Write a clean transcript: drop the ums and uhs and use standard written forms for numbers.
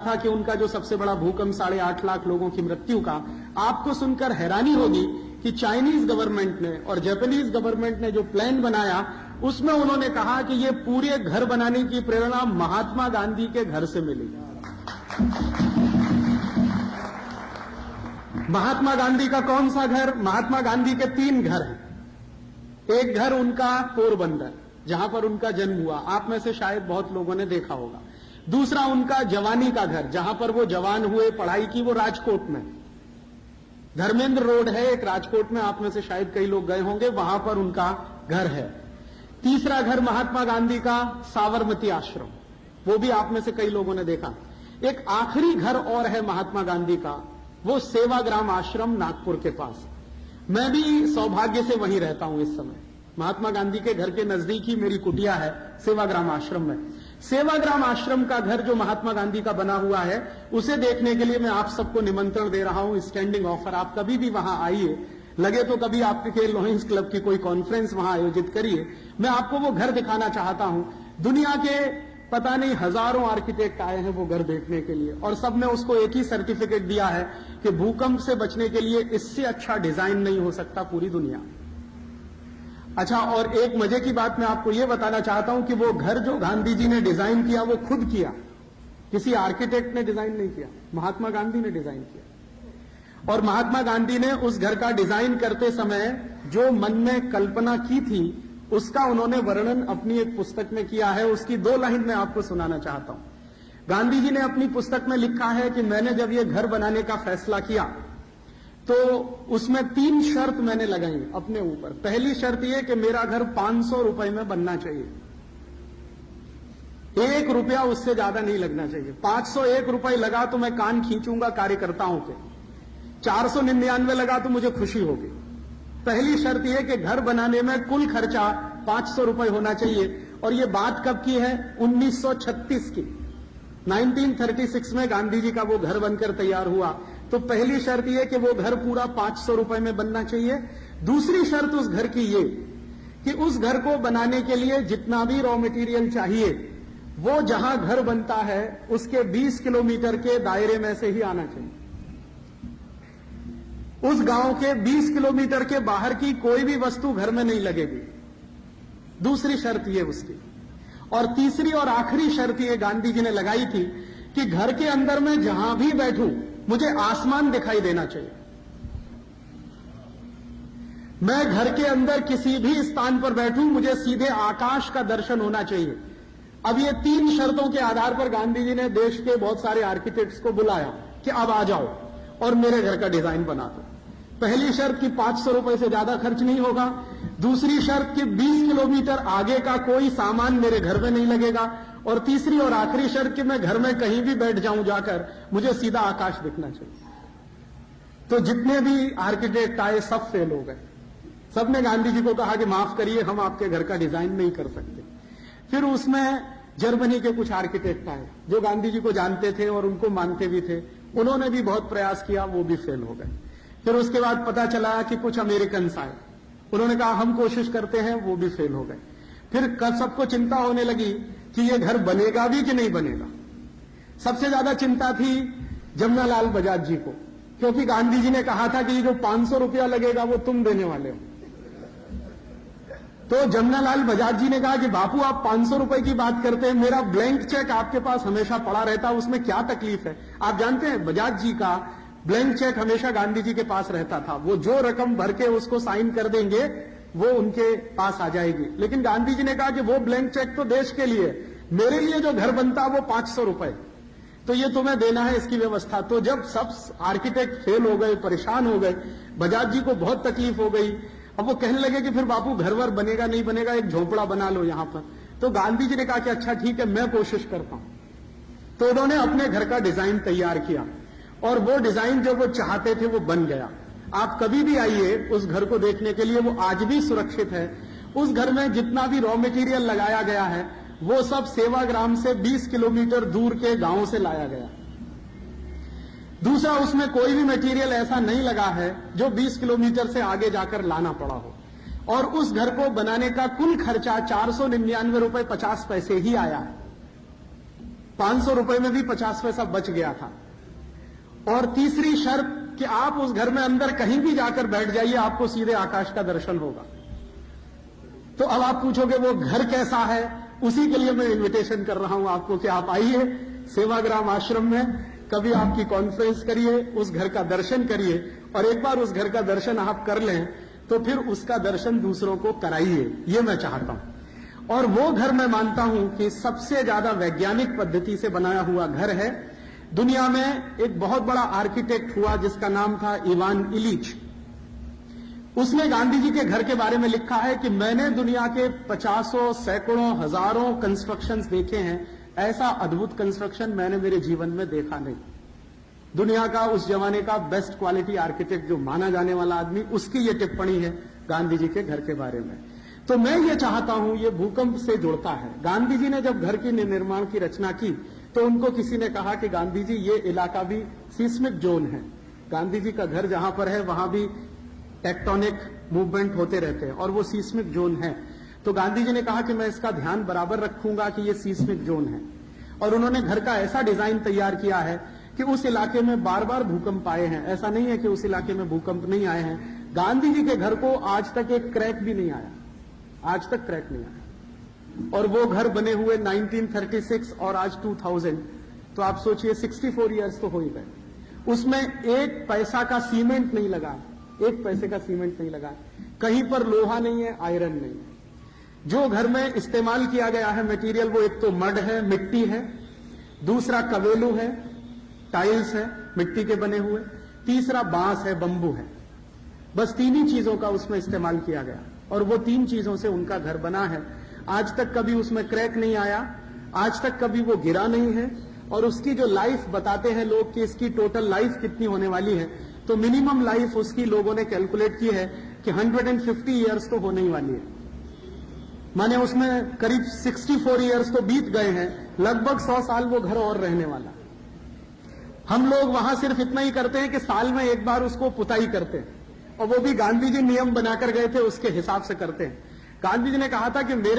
था कि उनका जो सबसे बड़ा भूकंप 8.5 लाख लोगों की मृत्यु का, आपको सुनकर हैरानी होगी कि चाइनीज गवर्नमेंट ने और जापानीज गवर्नमेंट ने जो प्लान बनाया उसमें उन्होंने कहा कि ये पूरे घर बनाने की प्रेरणा महात्मा गांधी के घर से मिली। महात्मा गांधी का कौन सा घर? महात्मा गांधी के 3 घर हैं। एक घर उनका पोरबंदर, जहां पर उनका जन्म हुआ, आप में से शायद बहुत लोगों ने देखा होगा। दूसरा उनका जवानी का घर, जहां पर वो जवान हुए, पढ़ाई की, वो राजकोट में, धर्मेंद्र रोड है एक राजकोट में, आप में से शायद कई लोग गए होंगे, वहां पर उनका घर है। तीसरा घर महात्मा गांधी का साबरमती आश्रम, वो भी आप में से कई लोगों ने देखा। एक आखिरी घर और है महात्मा गांधी का, वो सेवाग्राम आश्रम नागपुर के पास। मैं भी सौभाग्य से वहीं रहता हूं इस समय। महात्मा गांधी के घर के नजदीक ही मेरी कुटिया है सेवाग्राम आश्रम में। सेवाग्राम आश्रम का घर जो महात्मा गांधी का बना हुआ है, उसे देखने के लिए मैं आप सबको निमंत्रण दे रहा हूं, स्टैंडिंग ऑफर। आप कभी भी वहां आइए, लगे तो कभी आपके लॉयंस क्लब की कोई कॉन्फ्रेंस वहां आयोजित करिए। मैं आपको वो घर दिखाना चाहता हूं। दुनिया के पता नहीं हजारों आर्किटेक्ट आए हैं वो घर देखने के लिए, और सबने उसको एक ही सर्टिफिकेट दिया है कि भूकंप से बचने के लिए इससे अच्छा डिजाइन नहीं हो सकता पूरी दुनिया। अच्छा, और एक मजे की बात मैं आपको यह बताना चाहता हूं कि वो घर जो गांधी जी ने डिजाइन किया वो खुद किया, किसी आर्किटेक्ट ने डिजाइन नहीं किया, महात्मा गांधी ने डिजाइन किया। और महात्मा गांधी ने उस घर का डिजाइन करते समय जो मन में कल्पना की थी उसका उन्होंने वर्णन अपनी एक पुस्तक में किया है। उसकी 2 लाइन मैं आपको सुनाना चाहता हूं। गांधी जी ने अपनी पुस्तक में लिखा है कि मैंने जब ये घर बनाने का फैसला किया तो उसमें 3 शर्त मैंने लगाई अपने ऊपर। पहली शर्त यह कि मेरा घर 500 रुपए में बनना चाहिए, 1 रुपया उससे ज्यादा नहीं लगना चाहिए। 501 रुपए लगा तो मैं कान खींचूंगा कार्यकर्ताओं के, 499 लगा तो मुझे खुशी होगी। पहली शर्त यह कि घर बनाने में कुल खर्चा 500 रुपए होना चाहिए। और यह बात कब की है? 1936 की। 1936 में गांधी जी का वो घर बनकर तैयार हुआ। तो पहली शर्त यह कि वो घर पूरा 500 रुपए में बनना चाहिए। दूसरी शर्त उस घर की ये कि उस घर को बनाने के लिए जितना भी रॉ मटेरियल चाहिए वो जहां घर बनता है उसके 20 किलोमीटर के दायरे में से ही आना चाहिए। उस गांव के 20 किलोमीटर के बाहर की कोई भी वस्तु घर में नहीं लगेगी। दूसरी शर्त ये उसकी। और तीसरी और आखिरी शर्त ये गांधी जी ने लगाई थी कि घर के अंदर मैं जहां भी बैठूं मुझे आसमान दिखाई देना चाहिए। मैं घर के अंदर किसी भी स्थान पर बैठूं मुझे सीधे आकाश का दर्शन होना चाहिए। अब ये 3 शर्तों के आधार पर गांधी जी ने देश के बहुत सारे आर्किटेक्ट्स को बुलाया कि अब आ जाओ और मेरे घर का डिजाइन बना दो। पहली शर्त कि 500 रुपए से ज्यादा खर्च नहीं होगा। दूसरी शर्त कि 20 किलोमीटर आगे का कोई सामान मेरे घर में नहीं लगेगा। और तीसरी और आखिरी शर्त कि मैं घर में कहीं भी बैठ जाऊं जाकर मुझे सीधा आकाश दिखना चाहिए। तो जितने भी आर्किटेक्ट आए सब फेल हो गए। सबने गांधी जी को कहा कि माफ करिए, हम आपके घर का डिजाइन नहीं कर सकते। फिर उसमें जर्मनी के कुछ आर्किटेक्ट आए जो गांधी जी को जानते थे और उनको मानते भी थे। उन्होंने भी बहुत प्रयास किया, वो भी फेल हो गए। फिर उसके बाद पता चला कि कुछ अमेरिकन आए, उन्होंने कहा हम कोशिश करते हैं, वो भी फेल हो गए। फिर सबको चिंता होने लगी कि ये घर बनेगा भी कि नहीं बनेगा। सबसे ज्यादा चिंता थी जमनालाल बजाज जी को, क्योंकि गांधी जी ने कहा था कि ये जो 500 रुपया लगेगा वो तुम देने वाले हो। तो जमनालाल बजाज जी ने कहा कि बापू आप 500 रुपए की बात करते हैं, मेरा ब्लैंक चेक आपके पास हमेशा पड़ा रहता, उसमें क्या तकलीफ है? आप जानते हैं बजाज जी का ब्लैंक चेक हमेशा गांधी जी के पास रहता था। वो जो रकम भर के उसको साइन कर देंगे वो उनके पास आ जाएगी। लेकिन गांधी जी ने कहा कि वो ब्लैंक चेक तो देश के लिए, मेरे लिए जो घर बनता वो 500 रुपए, तो ये तुम्हें देना है, इसकी व्यवस्था। तो जब सब आर्किटेक्ट फेल हो गए, परेशान हो गए, बजाज जी को बहुत तकलीफ हो गई। अब वो कहने लगे कि फिर बापू घर वर बनेगा नहीं बनेगा, एक झोपड़ा बना लो यहां पर। तो गांधी जी ने कहा कि अच्छा ठीक है, मैं कोशिश करता हूं। तो उन्होंने अपने घर का डिजाइन तैयार किया और वो डिजाइन जो वो चाहते थे वो बन गया। आप कभी भी आइए उस घर को देखने के लिए, वो आज भी सुरक्षित है। उस घर में जितना भी रॉ मटेरियल लगाया गया है वो सब सेवाग्राम से 20 किलोमीटर दूर के गांव से लाया गया। दूसरा, उसमें कोई भी मटेरियल ऐसा नहीं लगा है जो 20 किलोमीटर से आगे जाकर लाना पड़ा हो। और उस घर को बनाने का कुल खर्चा 499 रुपए 50 पैसे ही आया है। 500 रुपए में भी 50 पैसा बच गया था। और तीसरी शर्त कि आप उस घर में अंदर कहीं भी जाकर बैठ जाइए, आपको सीधे आकाश का दर्शन होगा। तो अब आप पूछोगे वो घर कैसा है, उसी के लिए मैं इनविटेशन कर रहा हूं आपको कि आप आइए सेवाग्राम आश्रम में, कभी आपकी कॉन्फ्रेंस करिए, उस घर का दर्शन करिए, और एक बार उस घर का दर्शन आप कर लें तो फिर उसका दर्शन दूसरों को कराइए, ये मैं चाहता हूं। और वो घर मैं मानता हूं कि सबसे ज्यादा वैज्ञानिक पद्धति से बनाया हुआ घर है। दुनिया में एक बहुत बड़ा आर्किटेक्ट हुआ जिसका नाम था इवान इलिच। उसने गांधी जी के घर के बारे में लिखा है कि मैंने दुनिया के 50 सैकड़ों हजारों कंस्ट्रक्शंस देखे हैं, ऐसा अद्भुत कंस्ट्रक्शन मैंने मेरे जीवन में देखा नहीं। दुनिया का उस जमाने का बेस्ट क्वालिटी आर्किटेक्ट जो माना जाने वाला आदमी, उसकी ये टिप्पणी है गांधी जी के घर के बारे में। तो मैं ये चाहता हूं, ये भूकंप से जुड़ता है। गांधी जी ने जब घर के निर्माण की रचना की तो उनको किसी ने कहा कि गांधी जी ये इलाका भी सीस्मिक जोन है, गांधी जी का घर जहां पर है वहां भी टेक्टोनिक मूवमेंट होते रहते हैं और वो सीस्मिक जोन है। तो गांधी जी ने कहा कि मैं इसका ध्यान बराबर रखूंगा कि ये सीस्मिक जोन है, और उन्होंने घर का ऐसा डिजाइन तैयार किया है कि उस इलाके में बार बार भूकंप आए हैं। ऐसा नहीं है कि उस इलाके में भूकंप नहीं आए हैं। गांधी जी के घर को आज तक एक क्रैक भी नहीं आया, आज तक क्रैक नहीं आया। और वो घर बने हुए 1936 और आज 2000, तो आप सोचिए 64 ईयर्स तो हो ही गए। उसमें एक पैसा का सीमेंट नहीं लगा, एक पैसे का सीमेंट नहीं लगा, कहीं पर लोहा नहीं है, आयरन नहीं है। जो घर में इस्तेमाल किया गया है मटेरियल, वो एक तो मड है, मिट्टी है, दूसरा कवेलू है, टाइल्स है मिट्टी के बने हुए, तीसरा बांस है, बंबू है। बस तीन ही चीजों का उसमें इस्तेमाल किया गया और वो तीन चीजों से उनका घर बना है। आज तक कभी उसमें क्रैक नहीं आया, आज तक कभी वो गिरा नहीं है। और उसकी जो लाइफ बताते हैं लोग कि इसकी टोटल लाइफ कितनी होने वाली है, तो मिनिमम लाइफ उसकी लोगों ने कैलकुलेट की है कि 150 ईयर्स तो होने ही वाली है। माने उसमें करीब 64 ईयर्स तो बीत गए हैं, लगभग 100 साल वो घर और रहने वाला। हम लोग वहां सिर्फ इतना ही करते हैं कि साल में एक बार उसको पुताई करते हैं, और वो भी गांधी जी नियम बनाकर गए थे उसके हिसाब से करते हैं। गांधी जी ने कहा था कि मेरे